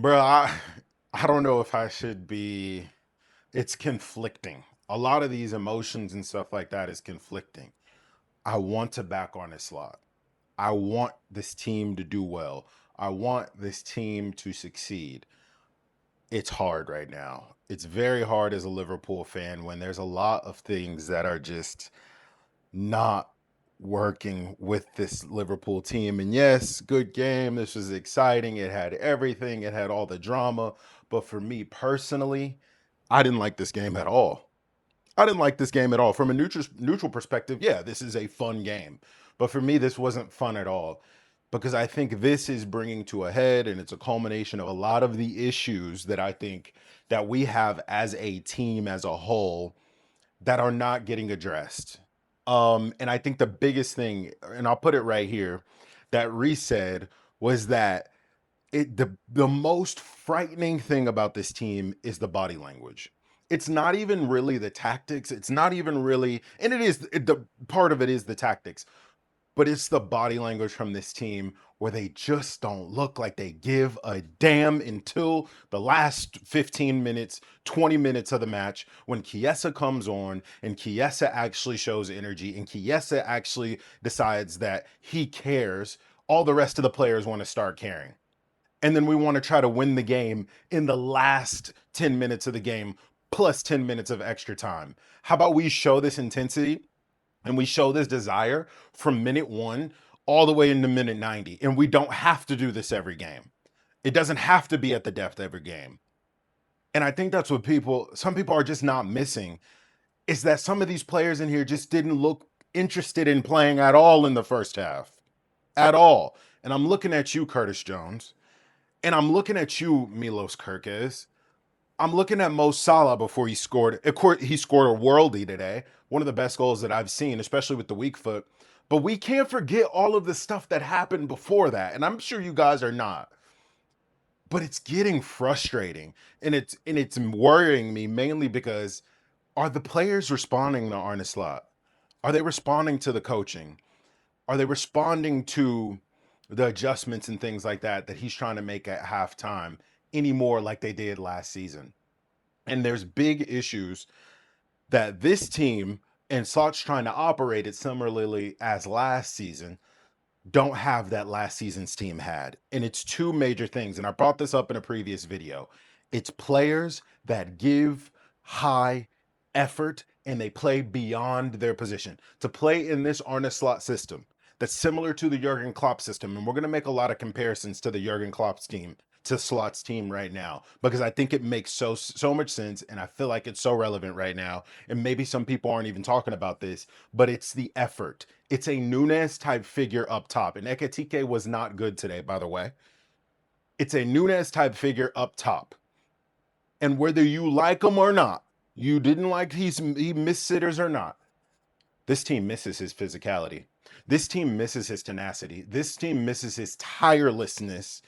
Bro, I don't know if I should be. It's conflicting. A lot of these emotions and stuff like that is conflicting. I want to back on a slot. I want this team to do well. I want this team to succeed. It's hard right now. It's very hard as a Liverpool fan when there's a lot of things that are just not working with this Liverpool team. And yes, good game. This was exciting. It had everything, it had all the drama. But for me personally, I didn't like this game at all. I didn't like this game at all. From a neutral perspective, yeah, this is a fun game. But for me, this wasn't fun at all because I think this is bringing to a head and it's a culmination of a lot of the issues that I think that we have as a team as a whole that are not getting addressed. And I think the biggest thing, and I'll put it right here, that Reese said was that the most frightening thing about this team is the body language. It's not even really the tactics. It's not even really, and the part of it is the tactics, but it's the body language from this team where they just don't look like they give a damn until the last 15 minutes, 20 minutes of the match when Chiesa comes on and Chiesa actually shows energy and Chiesa actually decides that he cares. All the rest of the players want to start caring. And then we want to try to win the game in the last 10 minutes of the game plus 10 minutes of extra time. How about we show this intensity and we show this desire from minute 1 all the way into minute 90, and we don't have to do this every game. It doesn't have to be at the depth every game. And I think that's what some people are just not missing, is that some of these players in here just didn't look interested in playing at all in the first half. At all. And I'm looking at you, Curtis Jones, and I'm looking at you, Milos Kerkez. I'm looking at Mo Salah before he scored. Of course, he scored a worldie today, one of the best goals that I've seen, especially with the weak foot. But we can't forget all of the stuff that happened before that, and I'm sure you guys are not. But it's getting frustrating, and it's worrying me mainly because are the players responding to Arne Slot? Are they responding to the coaching? Are they responding to the adjustments and things like that he's trying to make at halftime anymore like they did last season? And there's big issues that this team and Slot's trying to operate it similarly as last season don't have that last season's team had. And it's two major things. And I brought this up in a previous video. It's players that give high effort and they play beyond their position. To play in this Arne Slot system that's similar to the Jurgen Klopp system, and we're going to make a lot of comparisons to the Jurgen Klopp's team, to Slot's team right now, because I think it makes so much sense and I feel like it's so relevant right now. And maybe some people aren't even talking about this, but it's the effort. It's a Nunes type figure up top. And Ekitike was not good today, by the way. It's a Nunes type figure up top. And whether you like him or not, you didn't like he missed sitters or not, this team misses his physicality. This team misses his tenacity. This team misses his tirelessness.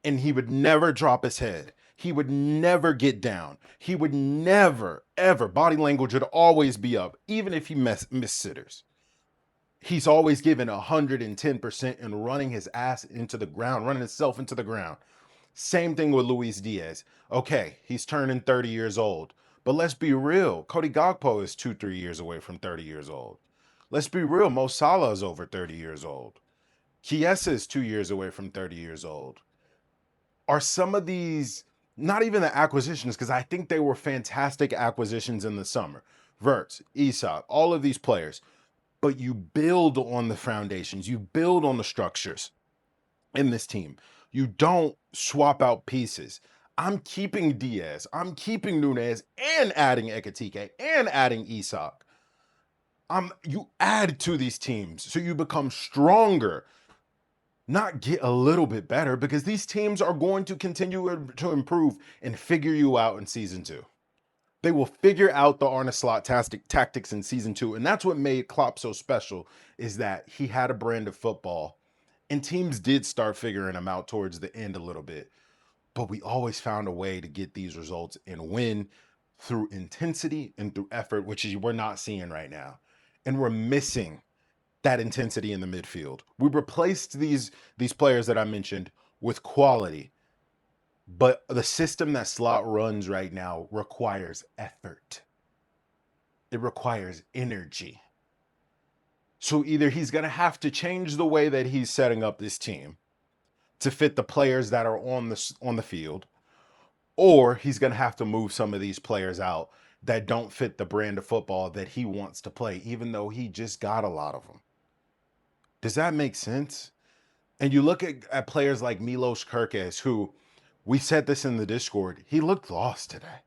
And he would never drop his head. He would never get down. He would never, ever. Body language would always be up, even if he missed sitters. He's always given 110% and running his ass into the ground, running himself into the ground. Same thing with Luis Diaz. Okay, he's turning 30 years old. But let's be real. Cody Gakpo is 2, 3 years away from 30 years old. Let's be real. Mo Salah is over 30 years old. Chiesa is 2 years away from 30 years old. Are some of these not even the acquisitions, because I think they were fantastic acquisitions in the summer. Wirtz, Isak, all of these players. But you build on the foundations, you build on the structures in this team. You don't swap out pieces. I'm keeping Diaz, I'm keeping Nunes, and adding Ekitike, and adding Isak. You add to these teams so you become stronger, not get a little bit better, because these teams are going to continue to improve and figure you out in season 2. They will figure out the Arne Slot tactics in season 2. And that's what made Klopp so special, is that he had a brand of football and teams did start figuring him out towards the end a little bit. But we always found a way to get these results and win through intensity and through effort, which we're not seeing right now. And we're missing that intensity in the midfield. We replaced these players that I mentioned with quality. But the system that Slot runs right now requires effort. It requires energy. So either he's going to have to change the way that he's setting up this team to fit the players that are on the field, or he's going to have to move some of these players out that don't fit the brand of football that he wants to play, even though he just got a lot of them. Does that make sense? And you look at players like Milos Kerkez, who we said this in the Discord, he looked lost today.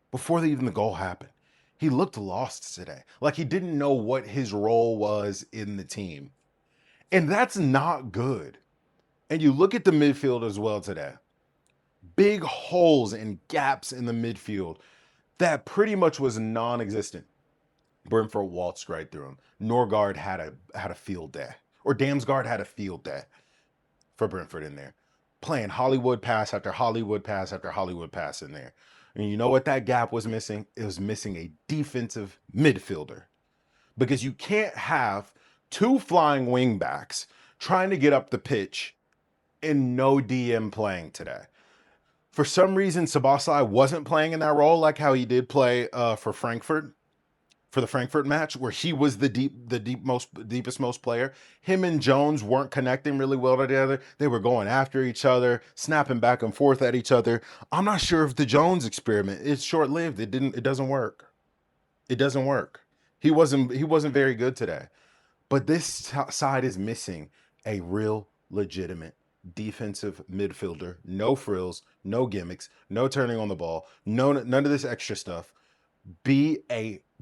Before even the goal happened, he looked lost today. Like he didn't know what his role was in the team. And that's not good. And you look at the midfield as well today. Big holes and gaps in the midfield that pretty much was non-existent. Brentford waltzed right through him. Norgard had a field day. Or Damsgaard had a field day for Brentford in there. Playing Hollywood pass after Hollywood pass after Hollywood pass in there. And you know what that gap was missing? It was missing a defensive midfielder. Because you can't have two flying wing backs trying to get up the pitch and no DM playing today. For some reason, Sabasai wasn't playing in that role like how he did play for Frankfurt, for the Frankfurt match, where he was the deepest most player. Him and Jones weren't connecting really well together. They were going after each other, snapping back and forth at each other. I'm not sure if the Jones experiment is short-lived. It doesn't work. It doesn't work. He wasn't very good today. But this side is missing a real legitimate defensive midfielder. No frills, no gimmicks, no turning on the ball, none of this extra stuff. Be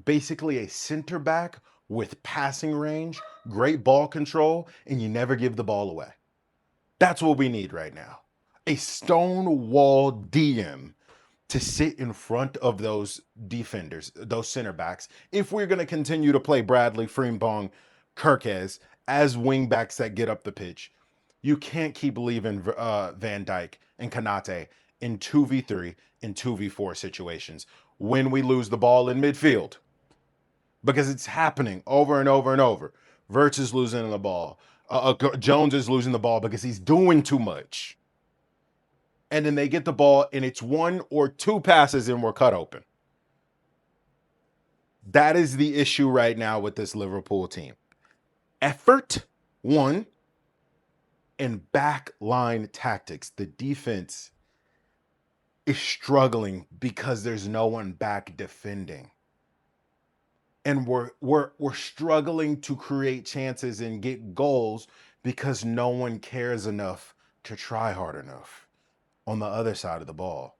basically a center back with passing range, great ball control, and you never give the ball away. That's what we need right now. A stonewall DM to sit in front of those defenders, those center backs, if we're going to continue to play Bradley, Frimpong, Kerkez as wing backs that get up the pitch. You can't keep leaving Van Dijk and Konate in 2v3 and 2v4 situations when we lose the ball in midfield. Because it's happening over and over and over. Wirtz is losing the ball. Jones is losing the ball because he's doing too much. And then they get the ball and it's one or two passes and we're cut open. That is the issue right now with this Liverpool team. Effort, one, and back line tactics. The defense is struggling because there's no one back defending. And we're struggling to create chances and get goals because no one cares enough to try hard enough on the other side of the ball.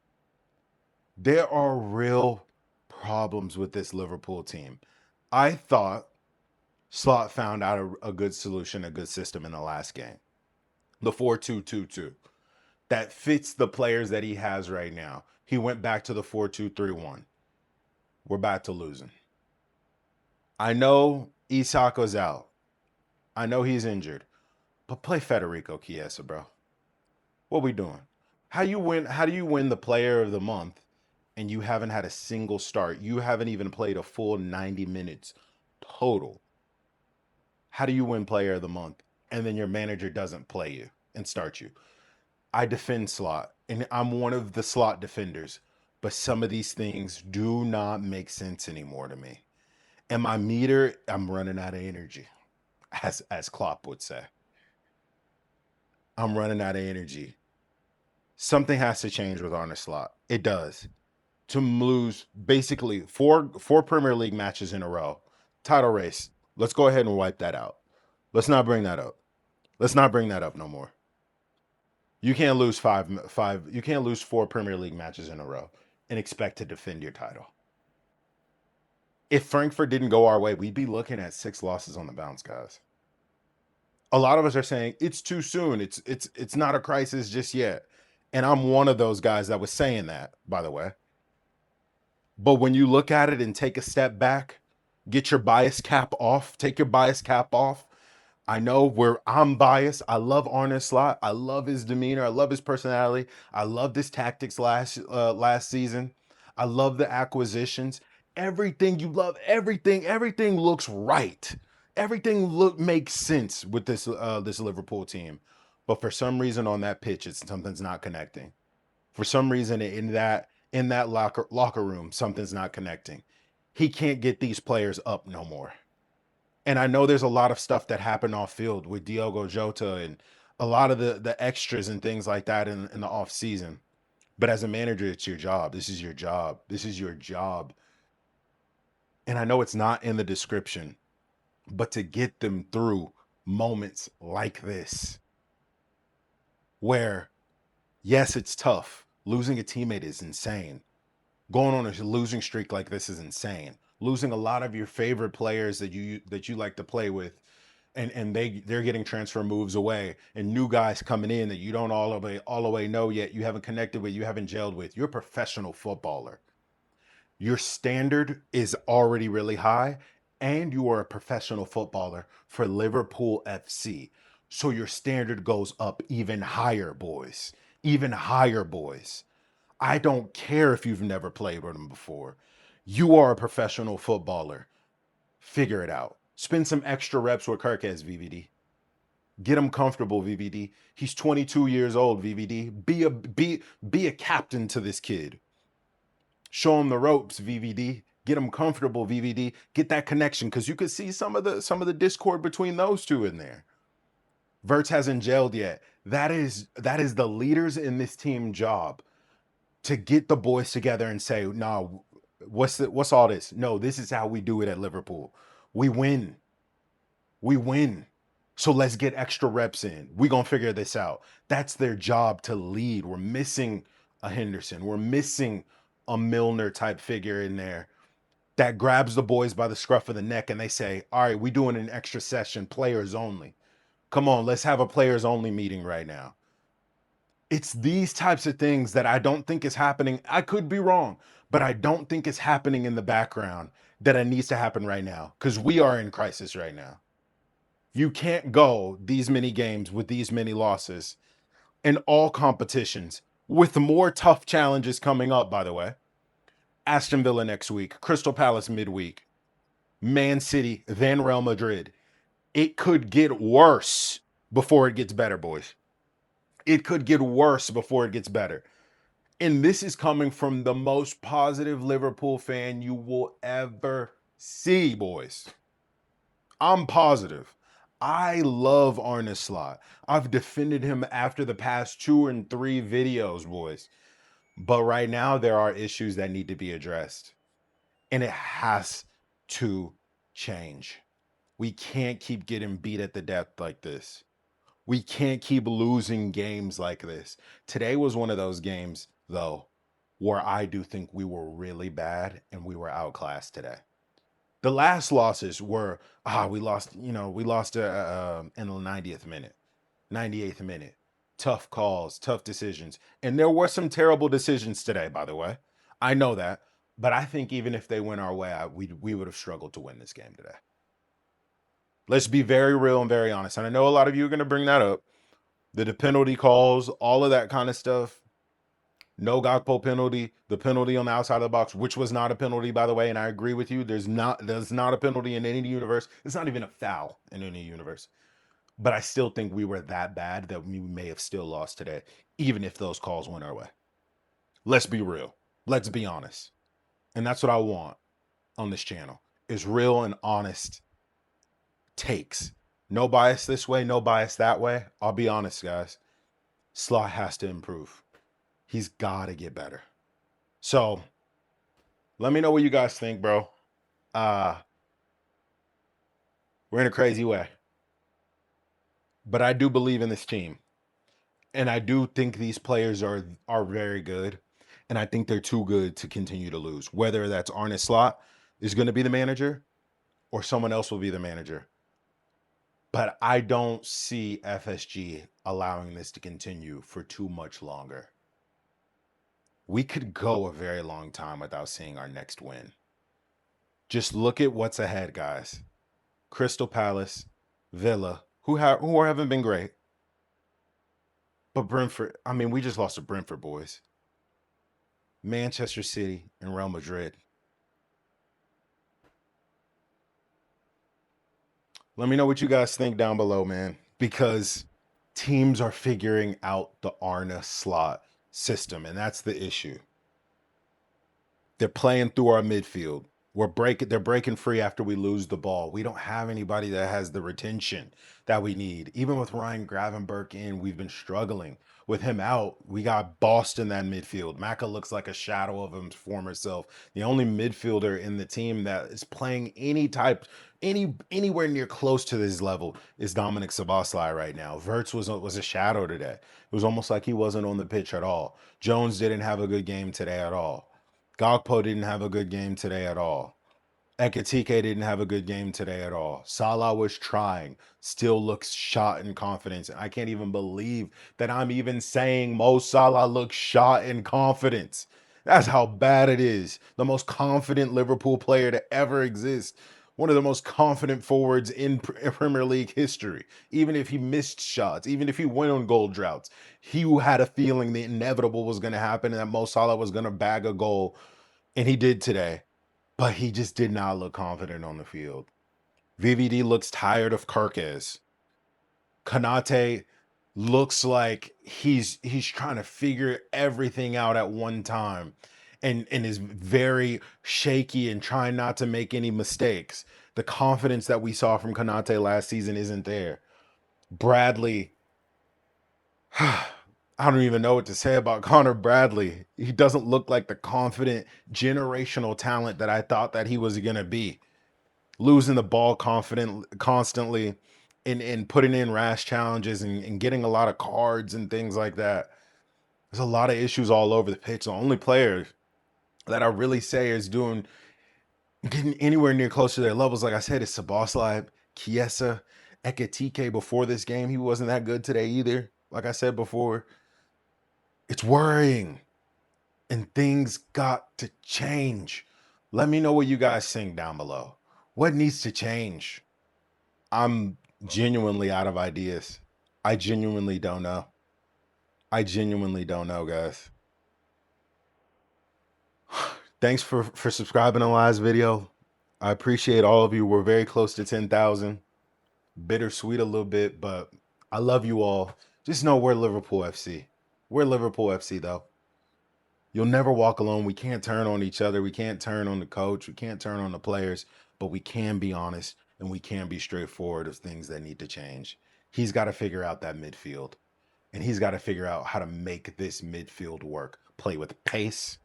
There are real problems with this Liverpool team. I thought Slot found out a good solution, a good system in the last game. The 4-2-2-2 that fits the players that he has right now. He went back to the 4-2-3-1. We're back to losing. I know Isak was out. I know he's injured. But play Federico Chiesa, bro. What we doing? How do you win the player of the month and you haven't had a single start? You haven't even played a full 90 minutes total. How do you win player of the month and then your manager doesn't play you and start you? I defend Slot, and I'm one of the Slot defenders, but some of these things do not make sense anymore to me. And my meter, I'm running out of energy, as Klopp would say. I'm running out of energy. Something has to change with Arne Slot. It does. To lose basically four Premier League matches in a row, title race. Let's go ahead and wipe that out. Let's not bring that up. Let's not bring that up no more. You can't lose five. You can't lose 4 Premier League matches in a row and expect to defend your title. If Frankfurt didn't go our way, we'd be looking at 6 losses on the bounce, guys. A lot of us are saying it's too soon. It's not a crisis just yet. And I'm one of those guys that was saying that, by the way. But when you look at it and take a step back, get your bias cap off, take your bias cap off. I know I'm biased. I love Arne Slot. I love his demeanor. I love his personality. I love his tactics last season. I love the acquisitions. Everything you love, everything looks right. Everything makes sense with this Liverpool team. But for some reason on that pitch, something's not connecting. For some reason in that locker room, something's not connecting. He can't get these players up no more. And I know there's a lot of stuff that happened off field with Diogo Jota and a lot of the extras and things like that in the off season. But as a manager, it's your job. This is your job. This is your job. And I know it's not in the description, but to get them through moments like this, where, yes, it's tough. Losing a teammate is insane. Going on a losing streak like this is insane. Losing a lot of your favorite players that you like to play with, and they're getting transfer moves away, and new guys coming in that you don't all the way know yet, you haven't connected with, you haven't gelled with. You're a professional footballer. Your standard is already really high, and you are a professional footballer for Liverpool FC. So your standard goes up even higher, boys. Even higher, boys. I don't care if you've never played with them before. You are a professional footballer. Figure it out. Spend some extra reps with Kerkez, VVD. Get him comfortable, VVD. He's 22 years old, VVD. Be a captain to this kid. Show him the ropes, VVD. Get him comfortable, VVD. Get that connection, because you could see some of the discord between those two in there. Wirtz hasn't gelled yet. That is the leaders in this team job, to get the boys together and say, "Nah, what's all this? No, this is how we do it at Liverpool. We win. We win. So let's get extra reps in. We're going to figure this out." That's their job, to lead. We're missing a Henderson. We're missing a Milner type figure in there that grabs the boys by the scruff of the neck and they say, "All right, we're doing an extra session, players only. Come on, let's have a players only meeting right now." It's these types of things that I don't think is happening. I could be wrong, but I don't think it's happening in the background that it needs to happen right now, because we are in crisis right now. You can't go these many games with these many losses in all competitions, with more tough challenges coming up, by the way. Aston Villa next week, Crystal Palace midweek, Man City, then Real Madrid. It could get worse before it gets better, boys. It could get worse before it gets better. And this is coming from the most positive Liverpool fan you will ever see, boys. I'm positive. I love Arne Slot. I've defended him after the past 2 and 3 videos, boys. But right now, there are issues that need to be addressed. And it has to change. We can't keep getting beat at the death like this. We can't keep losing games like this. Today was one of those games, though, where I do think we were really bad and we were outclassed today. The last losses were, we lost in the 90th minute, 98th minute. Tough calls, tough decisions. And there were some terrible decisions today, by the way. I know that. But I think even if they went our way, we would have struggled to win this game today. Let's be very real and very honest. And I know a lot of you are going to bring that up. The penalty calls, all of that kind of stuff. No Gakpo penalty, the penalty on the outside of the box, which was not a penalty, by the way. And I agree with you. There's not a penalty in any universe. It's not even a foul in any universe. But I still think we were that bad that we may have still lost today, even if those calls went our way. Let's be real. Let's be honest. And that's what I want on this channel, is real and honest takes. No bias this way, no bias that way. I'll be honest, guys. Slot has to improve. He's got to get better. So let me know what you guys think, bro. We're in a crazy way. But I do believe in this team. And I do think these players are very good. And I think they're too good to continue to lose. Whether that's Arne Slot is going to be the manager or someone else will be the manager. But I don't see FSG allowing this to continue for too much longer. We could go a very long time without seeing our next win. Just look at what's ahead, guys. Crystal Palace, Villa, who haven't been great. But Brentford, we just lost to Brentford, boys. Manchester City and Real Madrid. Let me know what you guys think down below, man. Because teams are figuring out the Arne Slot system, and that's the issue. They're playing through our midfield. They're breaking free after we lose the ball. We don't have anybody that has the retention that we need. Even with Ryan Gravenberch in, we've been struggling. With him out, we got bossed in that midfield. Maka looks like a shadow of his former self. The only midfielder in the team that is playing anywhere near close to this level is Dominic Szoboszlai right now. Wirtz was a shadow today. It was almost like he wasn't on the pitch at all. Jones didn't have a good game today at all. Gakpo didn't have a good game today at all. Ekitike didn't have a good game today at all. Salah was trying, still looks shot in confidence. I can't even believe that I'm even saying Mo Salah looks shot in confidence. That's how bad it is. The most confident Liverpool player to ever exist. One of the most confident forwards in Premier League history. Even if he missed shots, even if he went on goal droughts, he had a feeling the inevitable was going to happen and that Mo Salah was going to bag a goal. And he did today. But he just did not look confident on the field. VVD looks tired of Kerkez. Konate looks like he's trying to figure everything out at one time and is very shaky and trying not to make any mistakes. The confidence that we saw from Konate last season isn't there. Bradley, I don't even know what to say about Connor Bradley. He doesn't look like the confident generational talent that I thought that he was going to be. Losing the ball constantly and putting in rash challenges and getting a lot of cards and things like that. There's a lot of issues all over the pitch. The only player that I really say is getting anywhere near close to their levels, like I said, is Szoboszlai, Chiesa, Ekitike. Before this game, he wasn't that good today either. Like I said before, it's worrying and things got to change. Let me know what you guys think down below. What needs to change? I'm genuinely out of ideas. I genuinely don't know. I genuinely don't know, guys. Thanks for subscribing to the last video. I appreciate all of you. We're very close to 10,000. Bittersweet a little bit, but I love you all. Just know we're Liverpool FC. We're Liverpool FC, though. You'll never walk alone. We can't turn on each other. We can't turn on the coach. We can't turn on the players, but we can be honest and we can be straightforward of things that need to change. He's got to figure out that midfield, and he's got to figure out how to make this midfield work, play with pace,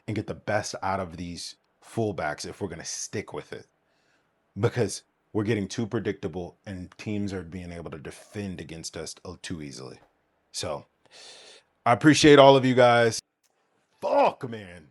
and get the best out of these fullbacks if we're going to stick with it, because we're getting too predictable and teams are being able to defend against us too easily. So I appreciate all of you guys. Fuck, man.